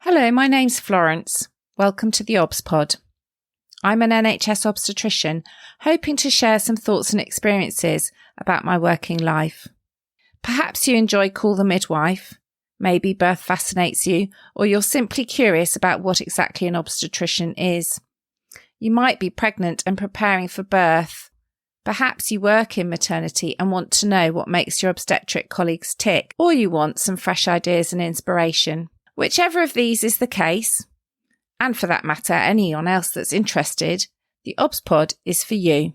Hello, my name's Florence. Welcome to theobspod. I'm an NHS obstetrician, hoping to share some thoughts and experiences about my working life. Perhaps you enjoy Call the Midwife, maybe birth fascinates you, or you're simply curious about what exactly an obstetrician is. You might be pregnant and preparing for birth. Perhaps you work in maternity and want to know what makes your obstetric colleagues tick, or you want some fresh ideas and inspiration. Whichever of these is the case, and for that matter, anyone else that's interested, the theobspod is for you.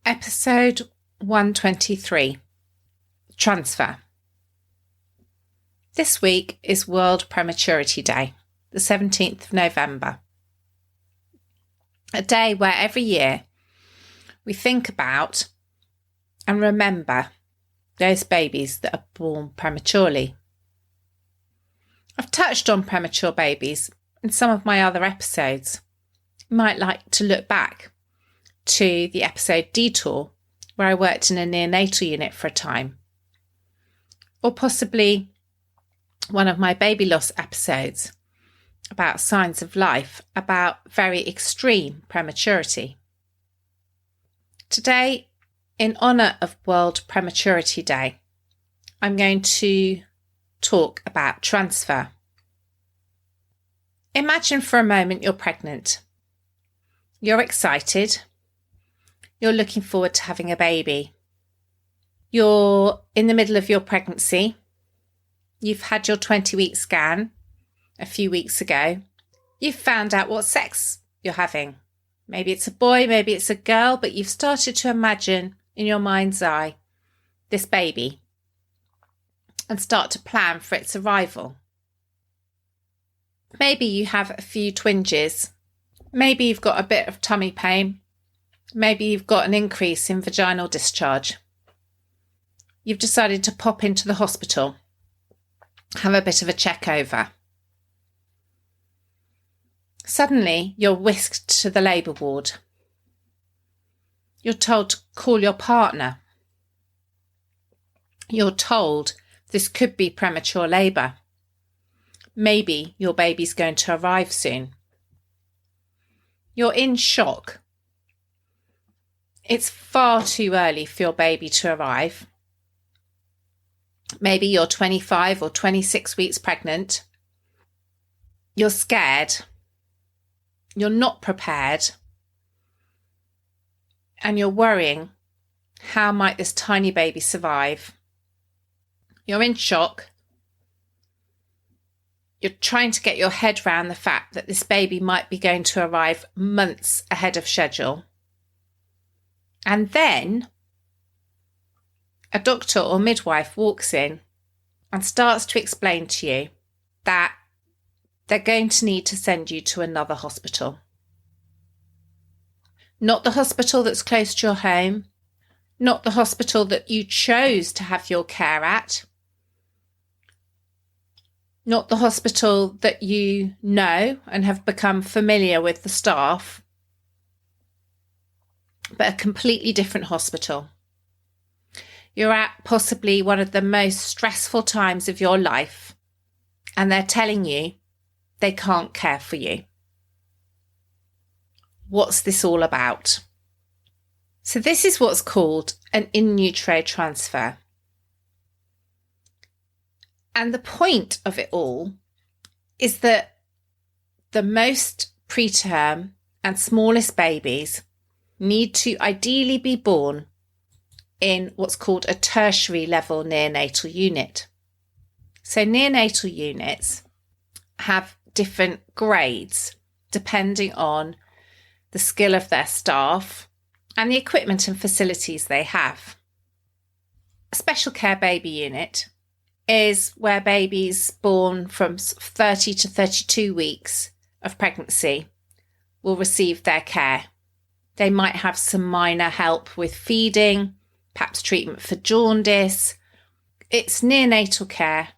Episode 123. Transfer. This week is World Prematurity Day, the 17th of November. A day where every year we think about and remember those babies that are born prematurely. I've touched on premature babies in some of my other episodes. You might like to look back to the episode Detour, where I worked in a neonatal unit for a time, or possibly one of my baby loss episodes about signs of life, about very extreme prematurity. Today, in honour of World Prematurity Day, I'm going to talk about transfer. Imagine for a moment you're pregnant. You're excited. You're looking forward to having a baby. You're in the middle of your pregnancy. You've had your 20-week scan a few weeks ago. You've found out what sex you're having. Maybe it's a boy, maybe it's a girl, but you've started to imagine in your mind's eye this baby and start to plan for its arrival. Maybe you have a few twinges. Maybe you've got a bit of tummy pain. Maybe you've got an increase in vaginal discharge. You've decided to pop into the hospital, have a bit of a check over. Suddenly, you're whisked to the labour ward. You're told to call your partner. You're told this could be premature labour. Maybe your baby's going to arrive soon. You're in shock. It's far too early for your baby to arrive. Maybe you're 25 or 26 weeks pregnant. You're scared. You're not prepared, and you're worrying, how might this tiny baby survive? You're in shock. You're trying to get your head around the fact that this baby might be going to arrive months ahead of schedule. And then a doctor or midwife walks in and starts to explain to you that they're going to need to send you to another hospital. Not the hospital that's close to your home, not the hospital that you chose to have your care at, not the hospital that you know and have become familiar with the staff, but a completely different hospital. You're at possibly one of the most stressful times of your life, and they're telling you they can't care for you. What's this all about? So this is what's called an in utero transfer. And the point of it all is that the most preterm and smallest babies need to ideally be born in what's called a tertiary level neonatal unit. So neonatal units have different grades depending on the skill of their staff and the equipment and facilities they have. A special care baby unit is where babies born from 30 to 32 weeks of pregnancy will receive their care. They might have some minor help with feeding, perhaps treatment for jaundice. It's neonatal care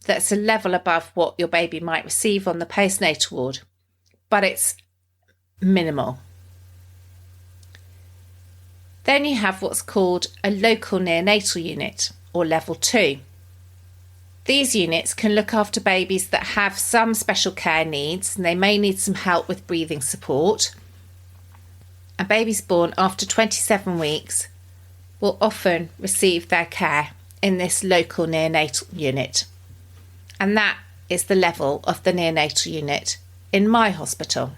that's a level above what your baby might receive on the postnatal ward, but it's minimal. Then you have what's called a local neonatal unit, or level 2. These units can look after babies that have some special care needs, and they may need some help with breathing support. And babies born after 27 weeks will often receive their care in this local neonatal unit. And that is the level of the neonatal unit in my hospital.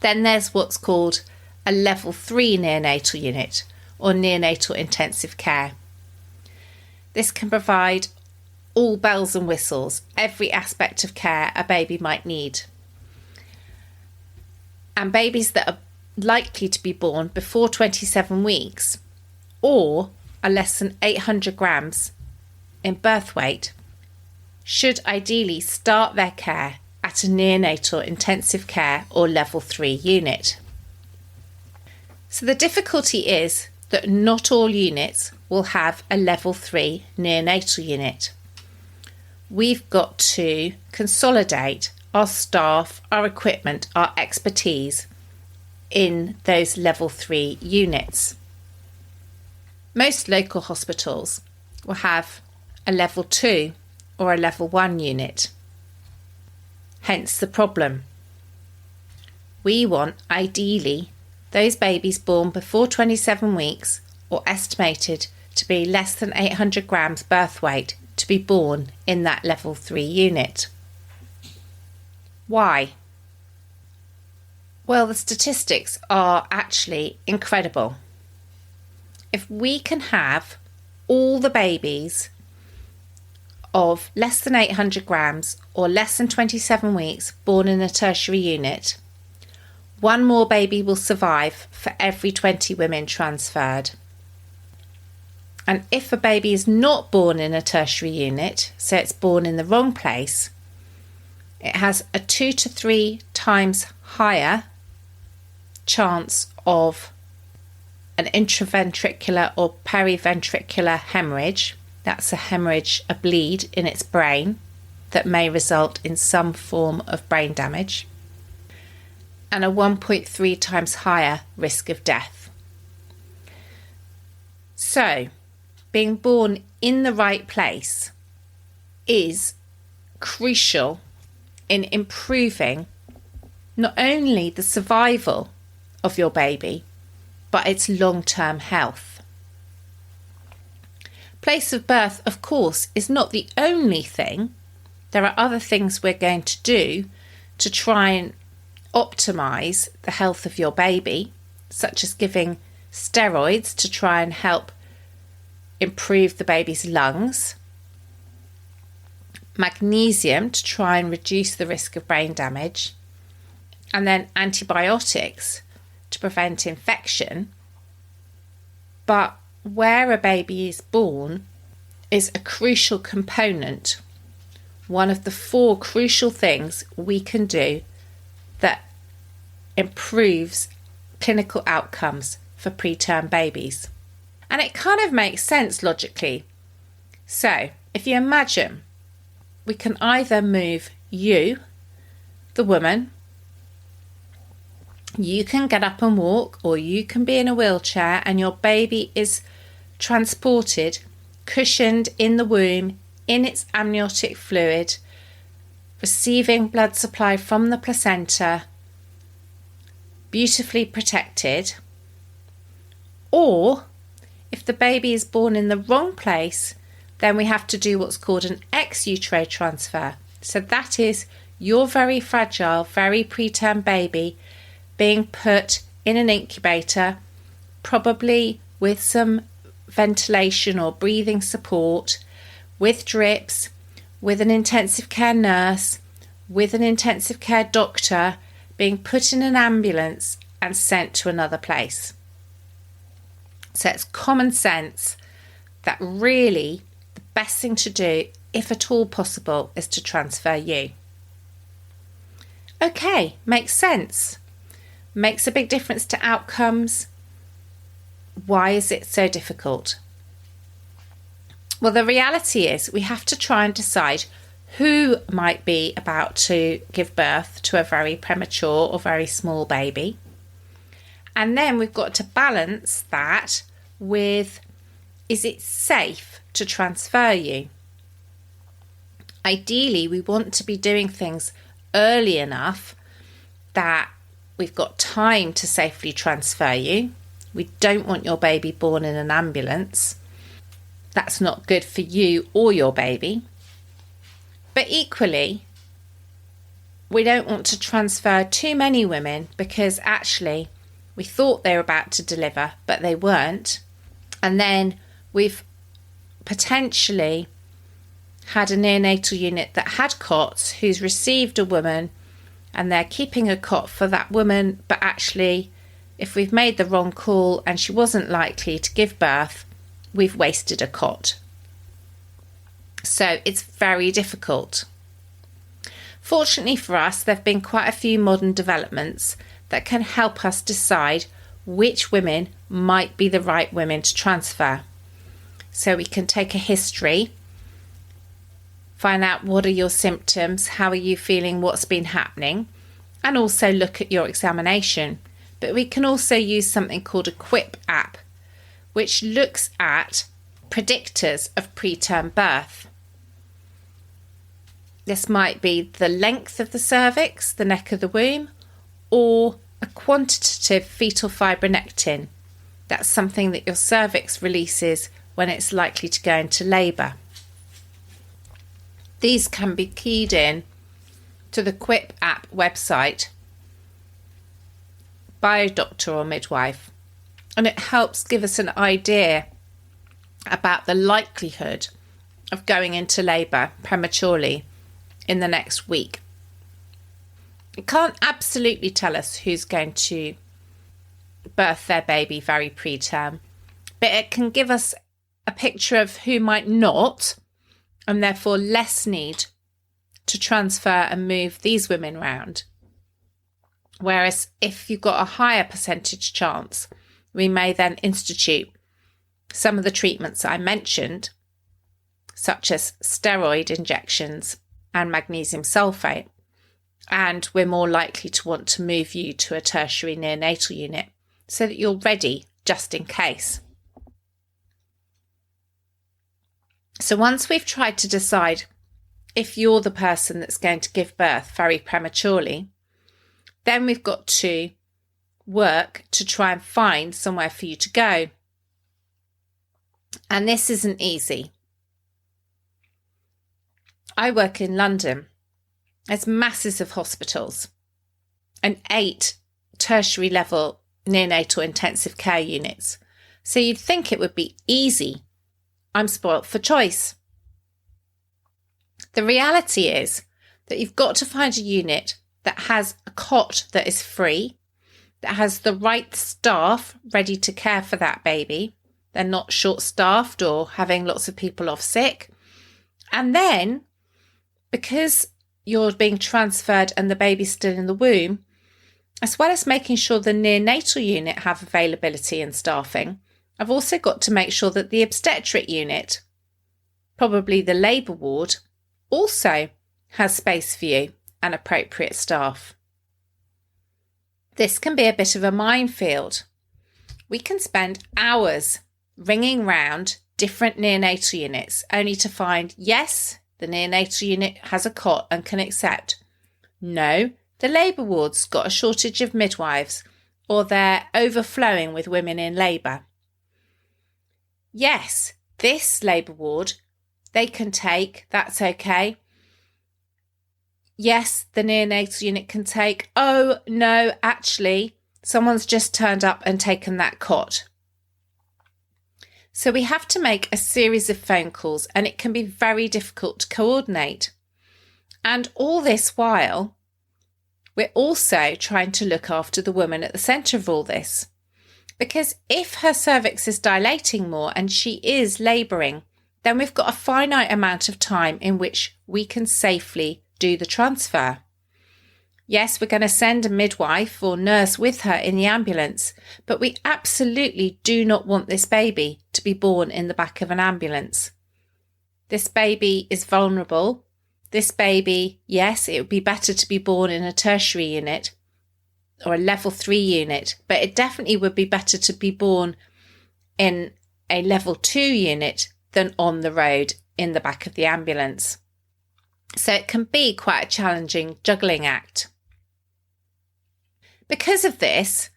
Then there's what's called a level 3 neonatal unit, or neonatal intensive care. This can provide all bells and whistles, every aspect of care a baby might need. And babies that are likely to be born before 27 weeks or are less than 800 grams in birth weight should ideally start their care at a neonatal intensive care or level 3 unit. So the difficulty is that not all units will have a level 3 neonatal unit. We've got to consolidate our staff, our equipment, our expertise in those level 3 units. Most local hospitals will have a level 2 or a level 1 unit. Hence the problem. We want, ideally, those babies born before 27 weeks or estimated to be less than 800 grams birth weight to be born in that level 3 unit. Why? Well, the statistics are actually incredible. If we can have all the babies of less than 800 grams or less than 27 weeks born in a tertiary unit, one more baby will survive for every 20 women transferred. And if a baby is not born in a tertiary unit, so it's born in the wrong place, it has a 2 to 3 times higher chance of an intraventricular or periventricular hemorrhage. That's a hemorrhage, a bleed in its brain that may result in some form of brain damage, and a 1.3 times higher risk of death. So, being born in the right place is crucial in improving not only the survival of your baby, but its long-term health. Place of birth, of course, is not the only thing. There are other things we're going to do to try and optimise the health of your baby, such as giving steroids to try and help improve the baby's lungs, magnesium to try and reduce the risk of brain damage, and then antibiotics to prevent infection. But where a baby is born is a crucial component, one of the 4 crucial things we can do that improves clinical outcomes for preterm babies. And it kind of makes sense logically. So, if you imagine, we can either move you, the woman, you can get up and walk, or you can be in a wheelchair and your baby is transported, cushioned in the womb, in its amniotic fluid, receiving blood supply from the placenta, beautifully protected. Or, if the baby is born in the wrong place, then we have to do what's called an ex utero transfer. So that is your very fragile, very preterm baby being put in an incubator, probably with some ventilation or breathing support, with drips, with an intensive care nurse, with an intensive care doctor, being put in an ambulance and sent to another place. So it's common sense that really the best thing to do, if at all possible, is to transfer you. Okay, makes sense. Makes a big difference to outcomes. Why is it so difficult? Well, the reality is we have to try and decide who might be about to give birth to a very premature or very small baby. And then we've got to balance that with, is it safe to transfer you? Ideally, we want to be doing things early enough that we've got time to safely transfer you. We don't want your baby born in an ambulance. That's not good for you or your baby. But equally, we don't want to transfer too many women because actually we thought they were about to deliver, but they weren't. And then we've potentially had a neonatal unit that had cots who's received a woman and they're keeping a cot for that woman, but actually if we've made the wrong call and she wasn't likely to give birth, we've wasted a cot. So it's very difficult. Fortunately for us, there have been quite a few modern developments that can help us decide which women might be the right women to transfer. So we can take a history, find out what are your symptoms, how are you feeling, what's been happening, and also look at your examination. But we can also use something called a QIP app, which looks at predictors of preterm birth. This might be the length of the cervix, the neck of the womb, or a quantitative fetal fibronectin. That's something that your cervix releases when it's likely to go into labour. These can be keyed in to the QIP app website by a doctor or midwife, and it helps give us an idea about the likelihood of going into labour prematurely in the next week. It can't absolutely tell us who's going to birth their baby very preterm, but it can give us a picture of who might not, and therefore less need to transfer and move these women around. Whereas if you've got a higher percentage chance, we may then institute some of the treatments I mentioned, such as steroid injections and magnesium sulfate, and we're more likely to want to move you to a tertiary neonatal unit so that you're ready just in case. So once we've tried to decide if you're the person that's going to give birth very prematurely, then we've got to work to try and find somewhere for you to go. And this isn't easy. I work in London. There's masses of hospitals and 8 tertiary level neonatal intensive care units. So you'd think it would be easy. I'm spoilt for choice. The reality is that you've got to find a unit that has a cot that is free, that has the right staff ready to care for that baby. They're not short-staffed or having lots of people off sick. And then, because you're being transferred and the baby's still in the womb, as well as making sure the neonatal unit have availability and staffing, I've also got to make sure that the obstetric unit, probably the labour ward, also has space for you and appropriate staff. This can be a bit of a minefield. We can spend hours ringing round different neonatal units only to find, yes, the neonatal unit has a cot and can accept. No, the labour ward's got a shortage of midwives, or they're overflowing with women in labour. Yes, this labour ward, they can take, that's okay. Yes, the neonatal unit can take. Oh, no, actually, someone's just turned up and taken that cot. So we have to make a series of phone calls, and it can be very difficult to coordinate. And all this while, we're also trying to look after the woman at the centre of all this. Because if her cervix is dilating more and she is labouring, then we've got a finite amount of time in which we can safely do the transfer. Yes, we're going to send a midwife or nurse with her in the ambulance, but we absolutely do not want this baby to be born in the back of an ambulance. This baby is vulnerable. This baby, yes, it would be better to be born in a tertiary unit or a level 3 unit, but it definitely would be better to be born in a level 2 unit than on the road in the back of the ambulance. So it can be quite a challenging juggling act. Because of this,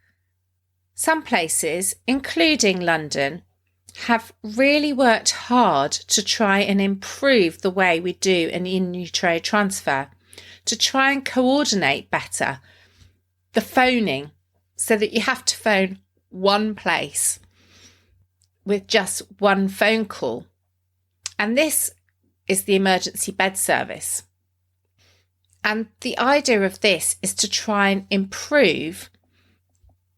some places, including London, have really worked hard to try and improve the way we do an in utero transfer, to try and coordinate better the phoning so that you have to phone one place with just one phone call. And this is the emergency bed service. And the idea of this is to try and improve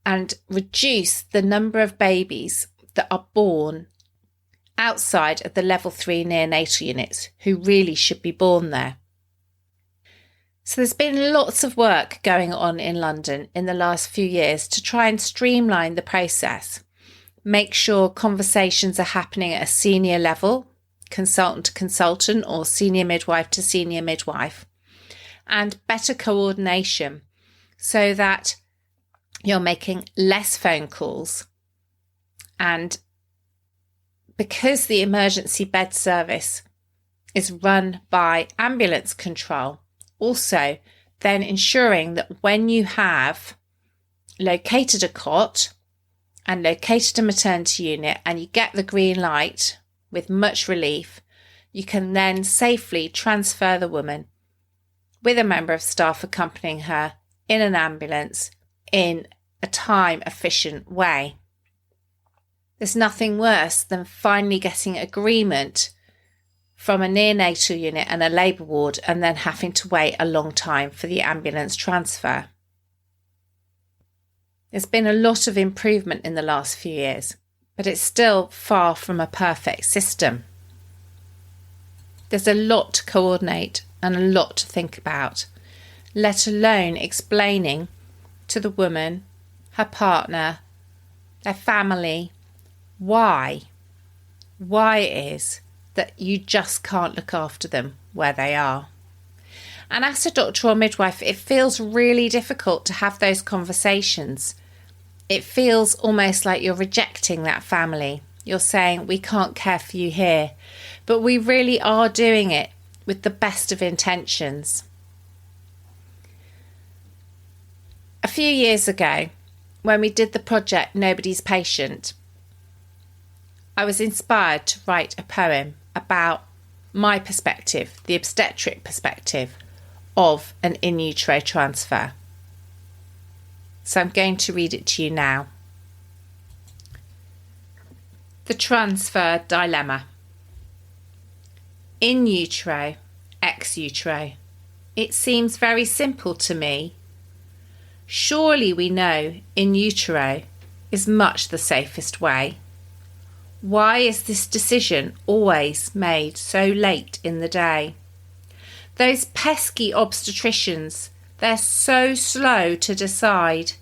and reduce the number of babies that are born outside of the level 3 neonatal units who really should be born there. So there's been lots of work going on in London in the last few years to try and streamline the process, make sure conversations are happening at a senior level, consultant to consultant or senior midwife to senior midwife, and better coordination so that you're making less phone calls. And because the emergency bed service is run by ambulance control, also then ensuring that when you have located a cot and located a maternity unit and you get the green light with much relief, you can then safely transfer the woman with a member of staff accompanying her in an ambulance in a time-efficient way. There's nothing worse than finally getting agreement from a neonatal unit and a labour ward and then having to wait a long time for the ambulance transfer. There's been a lot of improvement in the last few years, but it's still far from a perfect system. There's a lot to coordinate and a lot to think about, let alone explaining to the woman, her partner, their family, why it is that you just can't look after them where they are. And as a doctor or midwife, it feels really difficult to have those conversations. It feels almost like you're rejecting that family. You're saying, we can't care for you here, but we really are doing it with the best of intentions. A few years ago, when we did the project Nobody's Patient, I was inspired to write a poem about my perspective, the obstetric perspective of an in utero transfer. So I'm going to read it to you now. The transfer dilemma. In utero, ex utero. It seems very simple to me. Surely we know in utero is much the safest way. Why is this decision always made so late in the day? Those pesky obstetricians, they're so slow to decide.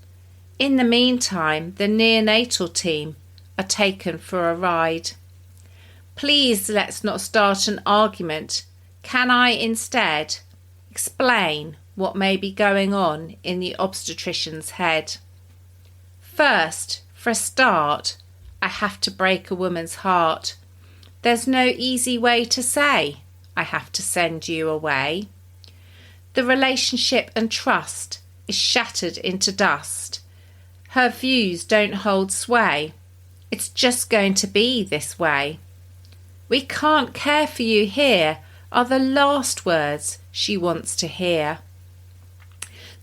In the meantime, the neonatal team are taken for a ride. Please let's not start an argument. Can I instead explain what may be going on in the obstetrician's head? First, for a start, I have to break a woman's heart. There's no easy way to say, I have to send you away. The relationship and trust is shattered into dust. Her views don't hold sway. It's just going to be this way. We can't care for you here are the last words she wants to hear.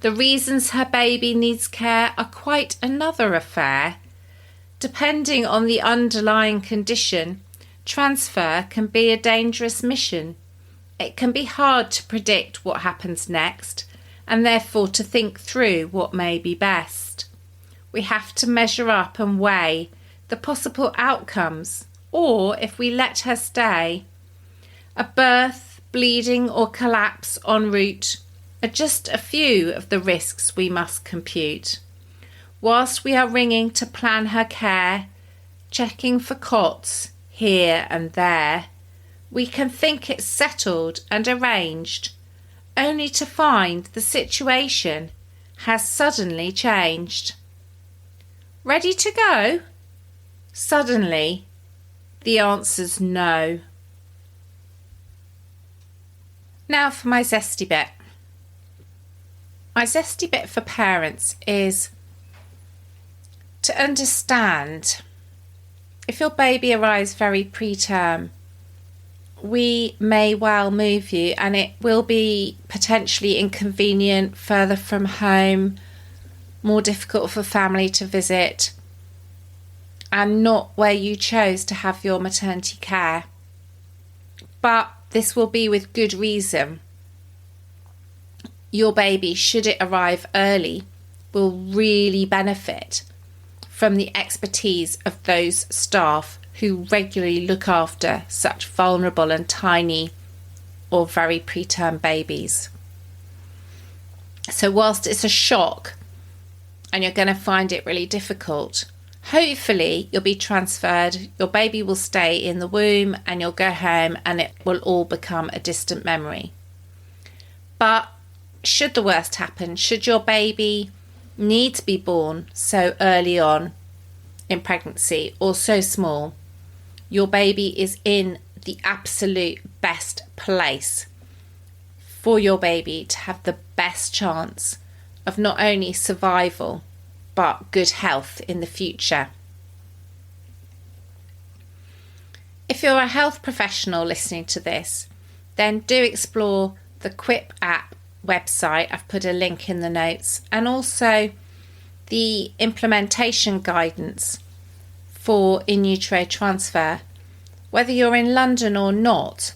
The reasons her baby needs care are quite another affair. Depending on the underlying condition, transfer can be a dangerous mission. It can be hard to predict what happens next, and therefore to think through what may be best. We have to measure up and weigh the possible outcomes, or if we let her stay. A birth, bleeding or collapse en route are just a few of the risks we must compute. Whilst we are ringing to plan her care, checking for cots here and there, we can think it's settled and arranged, only to find the situation has suddenly changed. Ready to go? Suddenly, the answer's no. Now for my zesty bit. My zesty bit for parents is to understand if your baby arrives very preterm, we may well move you, and it will be potentially inconvenient, further from home, more difficult for family to visit, and not where you chose to have your maternity care. But this will be with good reason. Your baby, should it arrive early, will really benefit from the expertise of those staff who regularly look after such vulnerable and tiny or very preterm babies. So whilst it's a shock and you're going to find it really difficult, hopefully you'll be transferred, your baby will stay in the womb, and you'll go home and it will all become a distant memory. But should the worst happen, should your baby need to be born so early on in pregnancy or so small, your baby is in the absolute best place for your baby to have the best chance of not only survival but good health in the future. If you're a health professional listening to this, then do explore the Quip app website. I've put a link in the notes, and also the implementation guidance for in utero transfer. Whether you're in London or not,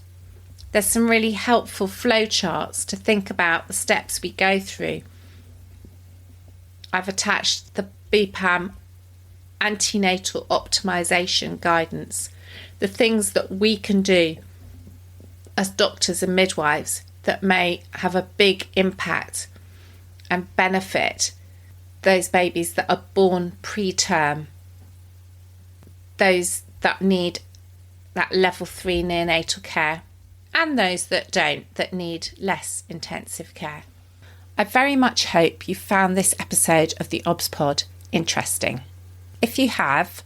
there's some really helpful flowcharts to think about the steps we go through. I've attached the BPAM antenatal optimization guidance, the things that we can do as doctors and midwives that may have a big impact and benefit those babies that are born preterm, those that need that level 3 neonatal care, and those that don't, that need less intensive care. I very much hope you found this episode of the theobspod interesting. If you have,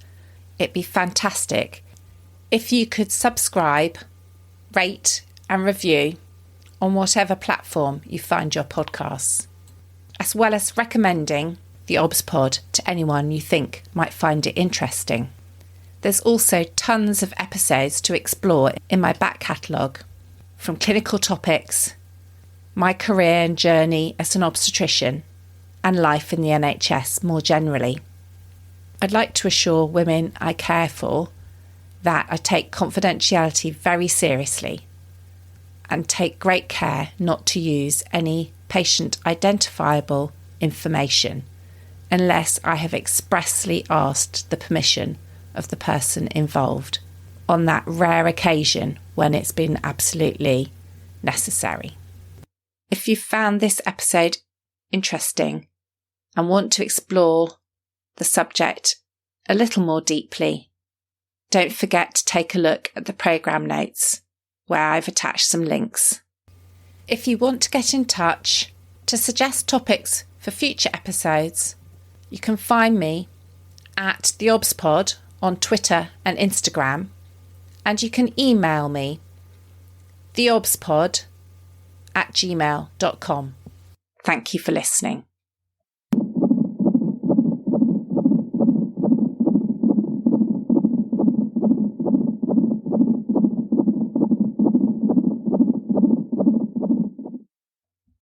it'd be fantastic if you could subscribe, rate and review on whatever platform you find your podcasts, as well as recommending the theobspod to anyone you think might find it interesting. There's also tons of episodes to explore in my back catalogue, from clinical topics, my career and journey as an obstetrician, and life in the NHS more generally. I'd like to assure women I care for that I take confidentiality very seriously and take great care not to use any patient identifiable information unless I have expressly asked the permission of the person involved, on that rare occasion when it's been absolutely necessary. If you found this episode interesting and want to explore the subject a little more deeply, don't forget to take a look at the programme notes where I've attached some links. If you want to get in touch to suggest topics for future episodes, you can find me at theobspod on Twitter and Instagram, and you can email me theobspod@gmail.com. Thank you for listening.